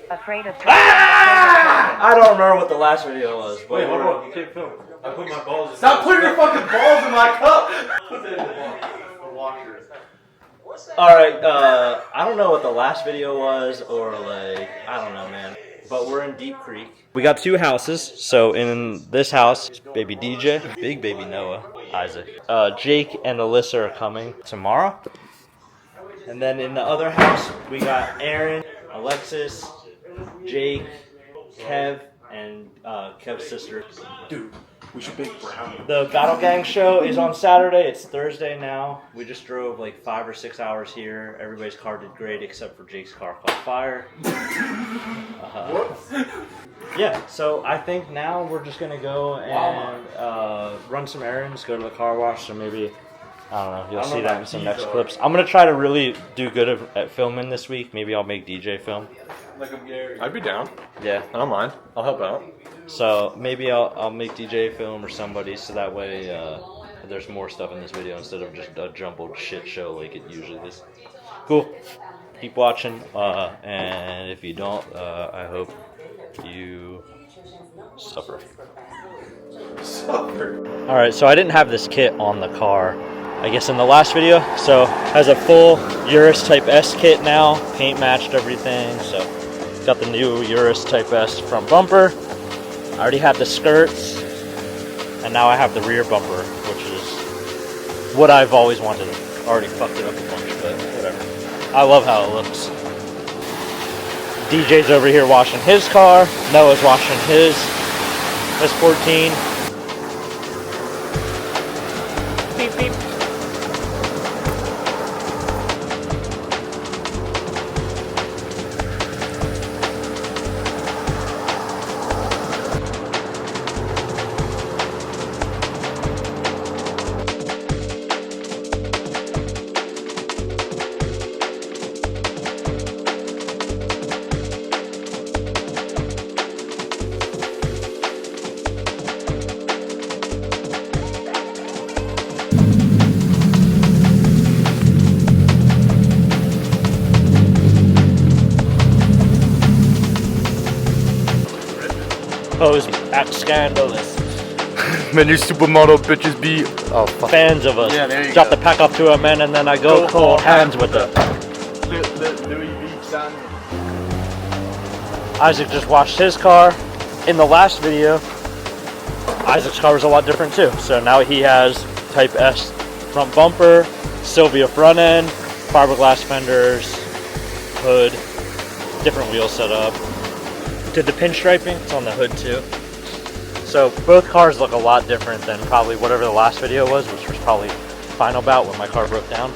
Afraid of I don't remember what the last video was. But wait, hold on. You can't film. I put my balls in. Stop putting your fucking balls in my cup! Put that in the washer. Alright, I don't know what the last video was, or like, I don't know, man. But we're in Deep Creek. We got two houses. So in this house, baby DJ, big baby Noah, Isaac. Jake and Alyssa are coming tomorrow. And then in the other house, we got Aaron, Alexis, Jake, Kev, and Kev's sister. Dude, we should bake brownie. The Battlegang show is on Saturday. It's Thursday now. We just drove like 5 or 6 hours here. Everybody's car did great except for Jake's car caught fire. Yeah, so I think now we're just going to go and run some errands, go to the car wash, so maybe, I don't know, you'll see that in some next clips. I'm going to try to really do good at filming this week. Maybe I'll make DJ film. Like I'm Gary. I'd be down. Yeah. I don't mind. I'll help out. So maybe I'll make DJ film or somebody, so that way there's more stuff in this video instead of just a jumbled shit show like it usually is. Cool. Keep watching, and if you don't, I hope you suffer. Alright, so I didn't have this kit on the car, I guess, in the last video. So has a full Urus Type S kit now, paint matched everything. So got the new Urus Type S front bumper. I already had the skirts, and now I have the rear bumper, which is what I've always wanted. Already fucked it up a bunch, but whatever. I love how it looks. DJ's over here washing his car. Noah's washing his S14. Beep, beep. Pose act scandalous. Man, you supermodel bitches be Fans of us. Yeah, there you Drop go. the pack off to a man and then I go cold hands with it. Louis V, son. Isaac just washed his car. In the last video, Isaac's car was a lot different too. So now he has Type S front bumper, Sylvia front end, fiberglass fenders, hood, different wheel setup. Did the pinstriping, it's on the hood too. So both cars look a lot different than probably whatever the last video was, which was probably Final Bout when my car broke down.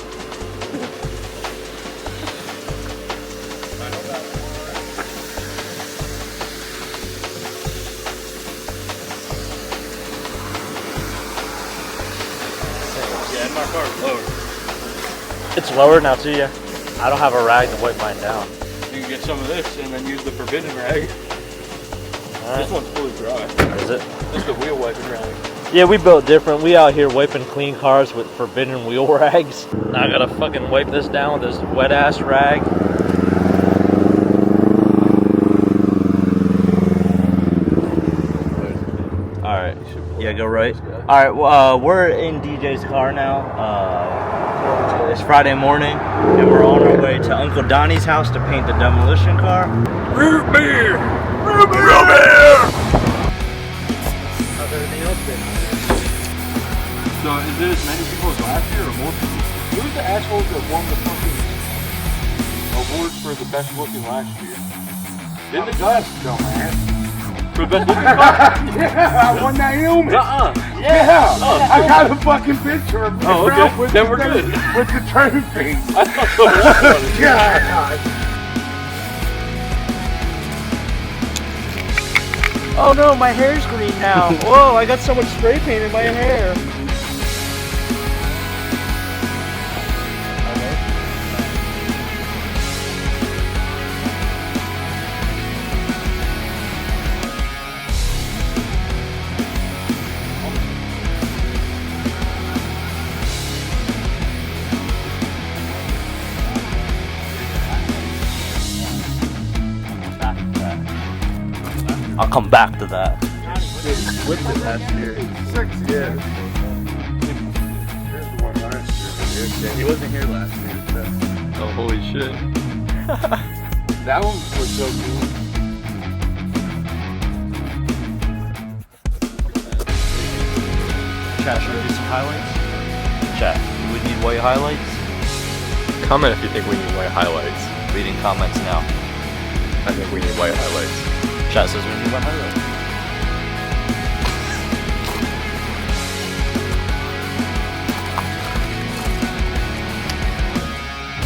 Yeah, and my car's lower. It's lower now too, yeah. I don't have a rag to wipe mine down. You can get some of this and then use the forbidden rag. Right. This one's fully dry. Is it? This is the wheel wiping rag. Yeah, we built different. We out here wiping clean cars with forbidden wheel rags. Now I gotta fucking wipe this down with this wet ass rag. Alright. Yeah, go right. Alright, well, we're in DJ's car now. It's Friday morning, and we're on our way to Uncle Donnie's house to paint the demolition car. Root beer! Root beer! How's everything else been? So is it as many people as last year or more people? Who's the assholes that won the fucking award for the best looking last year? Didn't the glass go, man? For the best looking car? Yeah, I won that helmet. Yeah. Oh, I got a fucking picture of me okay. with Then the, we're good. with the trophy. I thought so. God. Oh no, my hair's green now. Whoa, I got so much spray paint in my hair. I'll come back to that. Just whipped it last year. 6 years. Here's the one last year. Yeah, he wasn't here last year. So. Oh, holy shit. That one was so cool. Chat, should we do some highlights? Chat, we would need white highlights. Comment if you think we need white highlights. Reading comments now. I think we need white highlights. Chat says we need white highlights.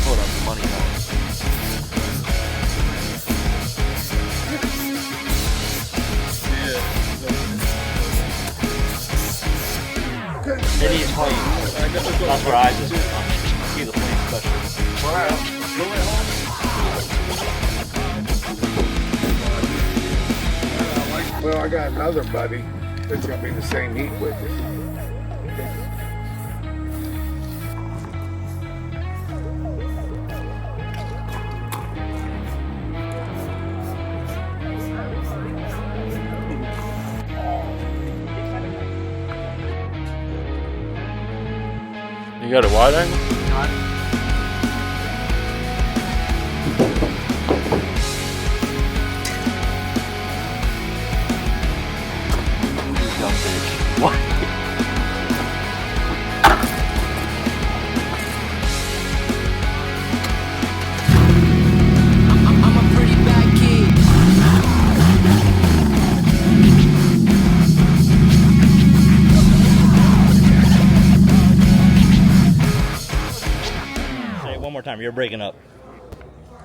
Hold up, the money now. It is white. That's where I just see the flame special. Well, I got another buddy that's gonna be in the same heat with you. You got a wide angle? What? I'm a pretty bad kid. Say it one more time. You're breaking up.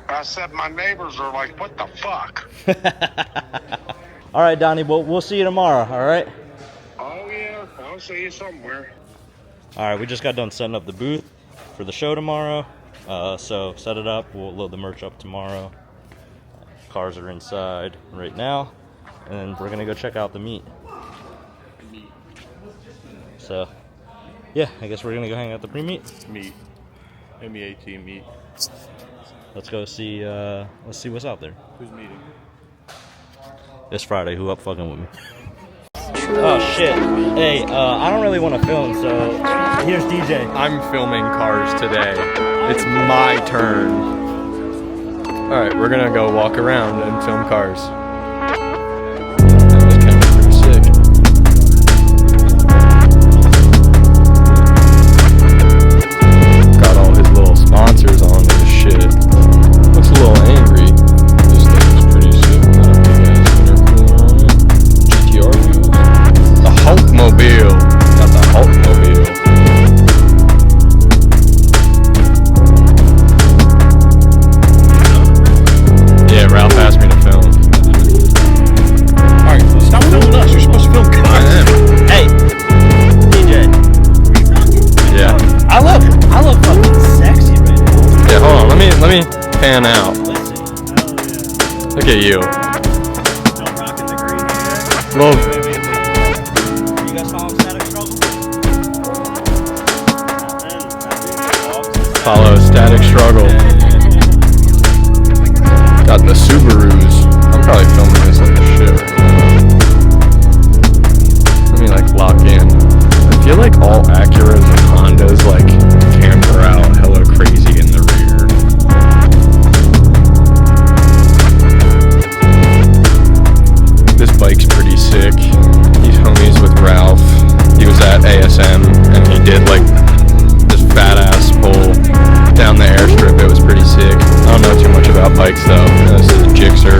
I said my neighbors are like, what the fuck? All right, Donnie. We'll see you tomorrow. All right. Oh yeah, I'll see you somewhere. All right. We just got done setting up the booth for the show tomorrow. So set it up. We'll load the merch up tomorrow. Cars are inside right now, and we're gonna go check out the meet. So, yeah, I guess we're gonna go hang out the pre-meet. Meat. MEAT meat. Let's go see. Let's see what's out there. Who's meeting? This Friday. Who up fucking with me? Oh shit! Hey, I don't really want to film, so here's DJ. I'm filming cars today. It's my turn. Alright, we're gonna go walk around and film cars. This camera's pretty sick. Got all his little sponsors on this shit. Looks a little angry. This thing's pretty sick. Got a big ass intercooler on it. GTR wheels. The Hulkmobile. Got the Hulkmobile. Yeah, Ralph asked me to film. Alright, stop filming us. You're supposed to film I cars. am. Hey, DJ. Yeah. I look fucking sexy right now. Yeah, hold on. Let me pan out. Let's see. Look at you. Still rocking the green. Little You guys follow Static Struggle? follow Static Struggle. Got the Subarus. I'm probably filming this like shit right now. Let me like lock in. I feel like all Acuras and Hondas like camber out hella crazy in the rear. This bike's pretty sick. He's homies with Ralph. He was at ASM and he did like this fat ass pull down the airstrip. It was pretty sick. I don't know too much about bikes though. This is a Gixxer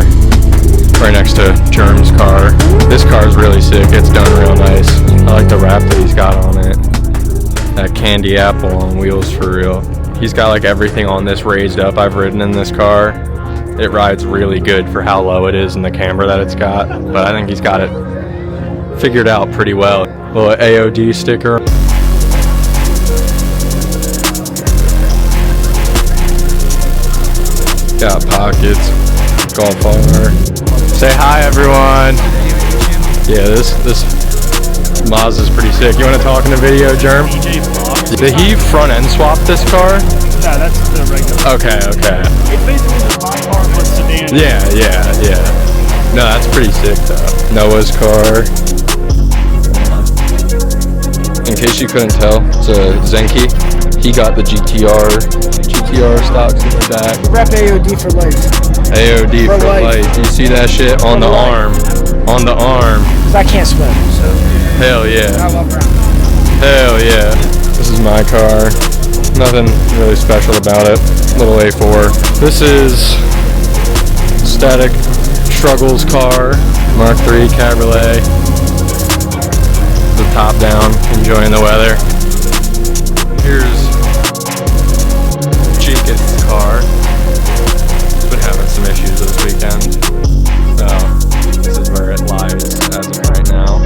right next to Germ's car. This car is really sick. It's done real nice. I like the wrap that he's got on it. That candy apple on wheels for real. He's got like everything on this raised up. I've ridden in this car. It rides really good for how low it is and the camber that it's got. But I think he's got it figured out pretty well. Little AOD sticker. Got pockets. Going far. Say hi, everyone. Yeah, this Mazda's pretty sick. You want to talk in the video, Germ? Did he front end swap this car? No, that's the regular. Okay. It's basically just my car, but sedan. Yeah. No, that's pretty sick though. Noah's car. In case you couldn't tell, it's a Zenki. He got the GTR stocks in the back. Rep AOD for life. AOD for life. You see that shit on the arm. On the arm. Because I can't swim, so. Hell yeah. I love round. Hell yeah. This is my car. Nothing really special about it. Little A4. This is Static Struggles car. Mark III Cabriolet. The top down, enjoying the weather. Here's Jenkins' car. It's been having some issues this weekend. So this is where it lies as of right now.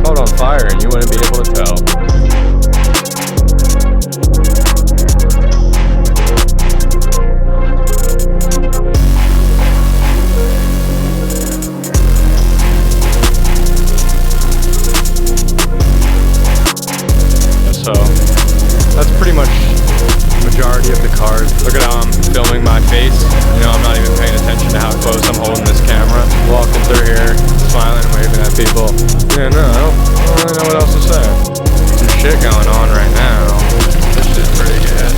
Caught on fire and you wouldn't be able to tell. So that's pretty much the majority of the cars. Look at how I'm filming my face. You know, I'm not even paying attention to how close I'm holding this camera. Walking through here, smiling and waving at people. Yeah, no, I don't really know what else to say. Some shit going on right now. This shit's pretty good.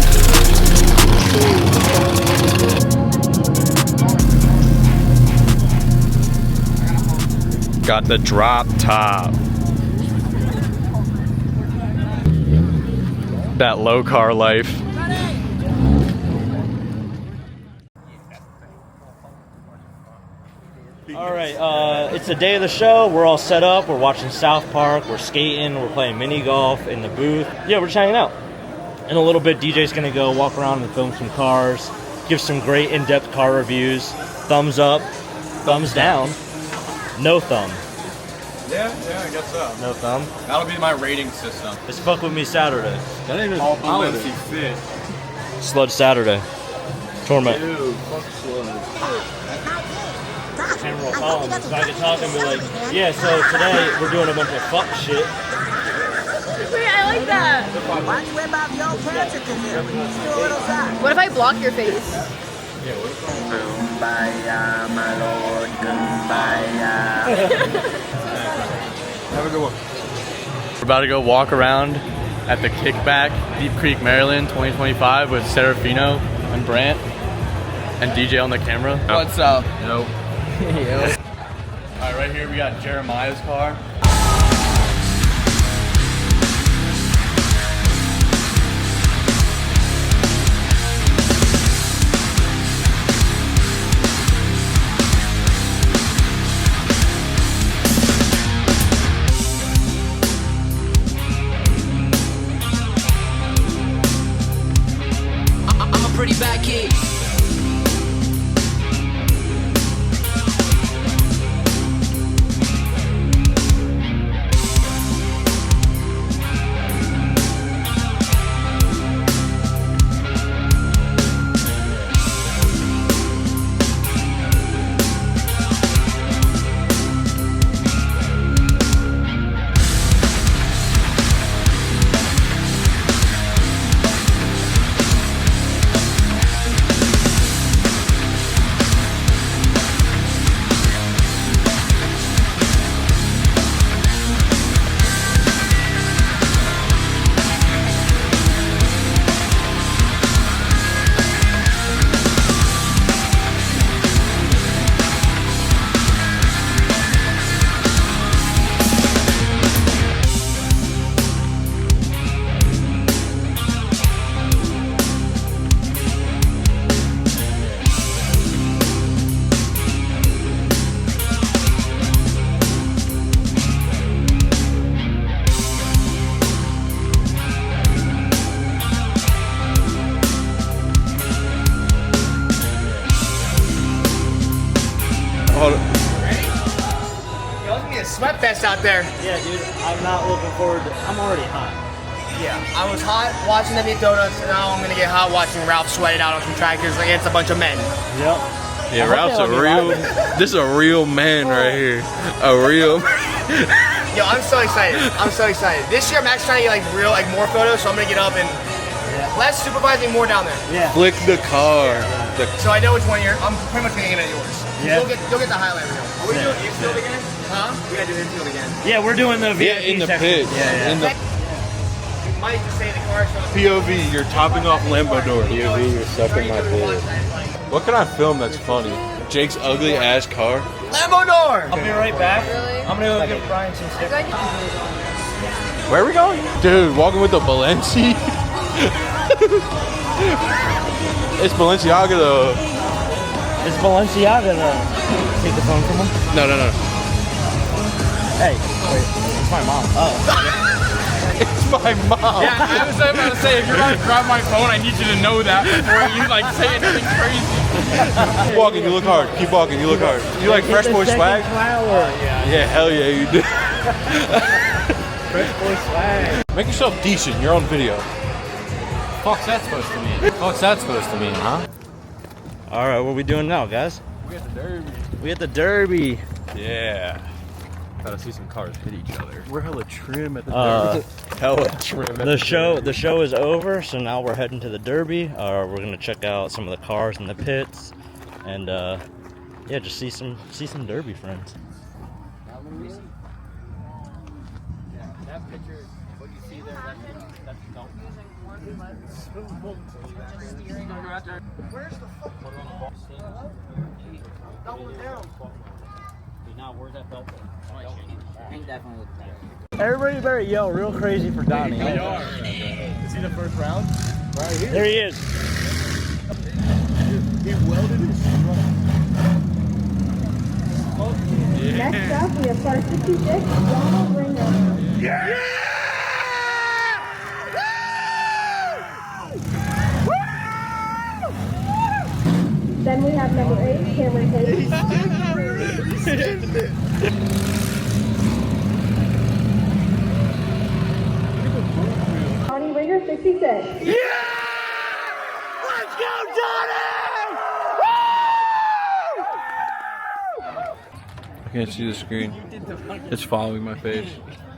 Got the drop top. That low car life. All right, it's the day of the show. We're all set up. We're watching South Park. We're skating. We're playing mini golf in the booth. Yeah, we're just hanging out. In a little bit, DJ's gonna go walk around and film some cars, give some great in-depth car reviews. Thumbs up, thumbs down, no thumb. Yeah, I guess so. No thumb. That'll be my rating system. It's Fuck With Me Saturday. That ain't All holiday. Balenci fit. Sludge Saturday. Torment. Dude, fuck sludge. Camera will follow me, so I can talk and be like, yeah, so today we're doing a bunch of fuck shit. Wait, I like that. What if I block your face? Kumbaya, my lord, kumbaya. Have a good one. We're about to go walk around at the Kickback, Deep Creek, Maryland, 2025 with Serafino and Brant and DJ on the camera. What's up? Yo. Yo. Alright, right here we got Jeremiah's car. I'm a pretty bad kid. Sweat fest out there. Yeah, dude, I'm not looking forward to, I'm already hot. Yeah, I was hot watching them eat donuts, and now I'm gonna get hot watching Ralph sweat it out on some tractors against a bunch of men. Yep. Yeah, I hope Ralph's they a don't get real, loud. this is a real man right here. A real Yo, I'm so excited. I'm so excited. This year I'm actually trying to get like more photos, so I'm gonna get up and less supervising, more down there. Yeah. Flick the car. So I know which one I'm pretty much gonna aim at yours. Yeah. You'll get the highlight reel. Are we doing infield again? Huh? We gotta do infield again. Yeah, we're doing the VIP in the section. pit. Yeah. In the You might just say the car show. POV, you're topping off Lambo doors. POV, you're sucking my dick. What can I film that's funny? Jake's ugly ass car. Lambo door! I'll be right back. Really? I'm gonna go get Brian some stickers. Where are we going? Dude, walking with the Balenci. It's Balenciaga though. Is Balenciaga take the phone from him? No. Hey, wait, it's my mom. Oh. It's my mom. Yeah, I was about to say, if you're about to grab my phone, I need you to know that before you like say anything crazy. Keep walking, you look hard. Keep walking, you look hard. You like Fresh Boy swag? Yeah, hell yeah, you do. Fresh Boy swag. Make yourself decent. You're on video. Fuck's that supposed to mean? Huh? All right, what are we doing now, guys? We at the Derby. We at the Derby. Yeah. Gotta see some cars hit each other. We're hella trim at the Derby. Hella trim. The show is over, so now we're heading to the Derby. We're gonna check out some of the cars in the pits, and yeah, just see some Derby friends. That picture, what you see there, that's don't. Where's the fuck? Double down. Now, where's that belt? Definitely. Everybody better yell real crazy for Donnie. They are. Is he the first round? Right here. There he is. He welded his truck. Next up, we have car 66, Ronald Ringer. Then we have number 8, Cameron Hayes. Johnny Ringer 66. I can't see the screen. It's following my face.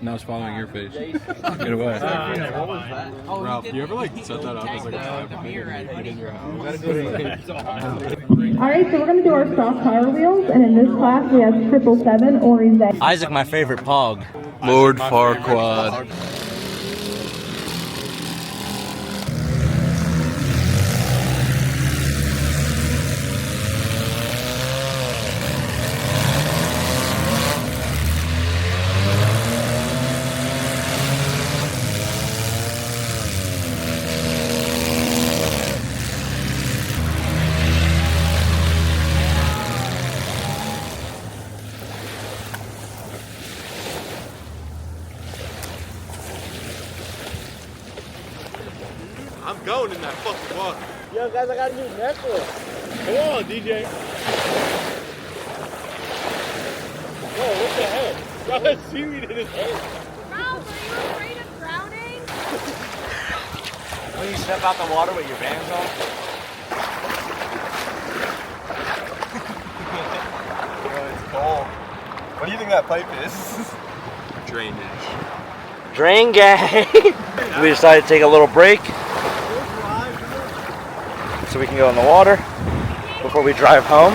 Now it's following your face. Get away. Ralph, you ever like set that up as like a tripod in your house? Alright, so we're going to do our stock car wheels, and in this class we have 777 or Z. Isaac, my favorite pog. Lord Farquaad. I'm going in that fucking water. Yo, guys, I got a new necklace. Come on, DJ. Whoa, what the hell? Got a seaweed in his head. Ralph, are you afraid of drowning? When you step out the water with your bands on? It's cold. What do you think that pipe is? Drainage. Drain gang. We decided to take a little break so we can go in the water before we drive home.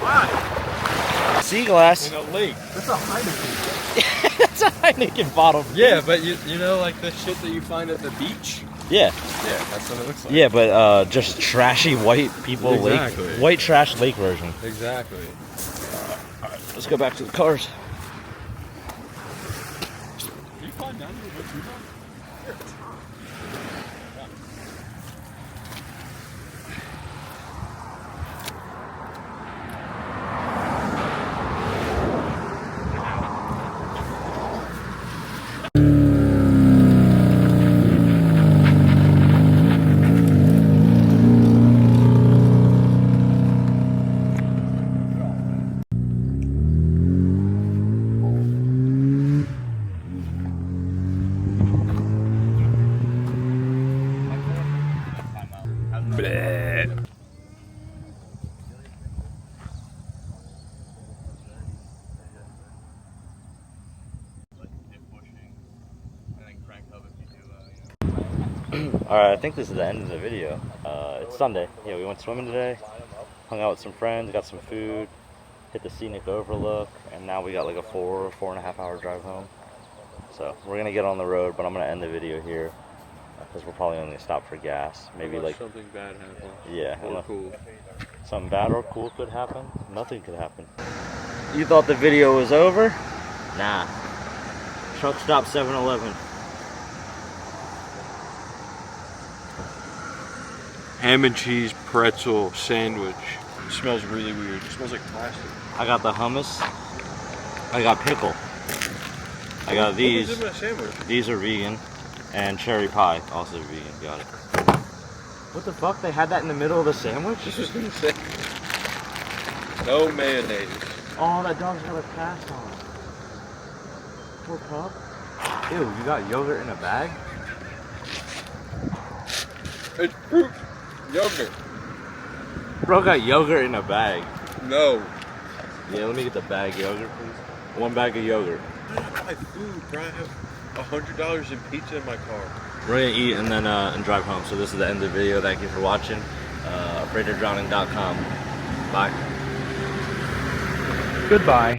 Why? Sea glass. In a lake. That's a Heineken. That's a Heineken bottle. Yeah, but you know like the shit that you find at the beach? Yeah. Yeah, that's what it looks like. Yeah, but just trashy white people Exactly. lake, white trash lake version. Exactly. All right, let's go back to the cars. Can you climb down to the tree? Alright, I think this is the end of the video. It's Sunday. Yeah, we went swimming today. hung out with some friends, got some food, hit the scenic overlook, and now we got like a 4.5 hour drive home. So we're gonna get on the road, but I'm gonna end the video here because we're probably only gonna stop for gas. Maybe like something bad happens. Yeah, Or cool. something bad or cool could happen. Nothing could happen. You thought the video was over? Nah. Truck stop 7-Eleven. Ham and cheese pretzel sandwich. It smells really weird. It smells like plastic. I got the hummus. I got pickle. I got these. What was in my sandwich? These are vegan. And cherry pie, also vegan. Got it. What the fuck? They had that in the middle of the sandwich? This was gonna say no mayonnaise. Oh, that dog's got a cast on. Poor pup. Ew, you got yogurt in a bag? It's fruit yogurt. Bro got yogurt in a bag. No. Yeah, let me get the bag yogurt, please. 1 bag of yogurt. I don't have my food, bro. I have $100 in pizza in my car. We're gonna eat and then and drive home. So this is the end of the video. Thank you for watching. AfraidOfDrowning.com. Bye. Goodbye.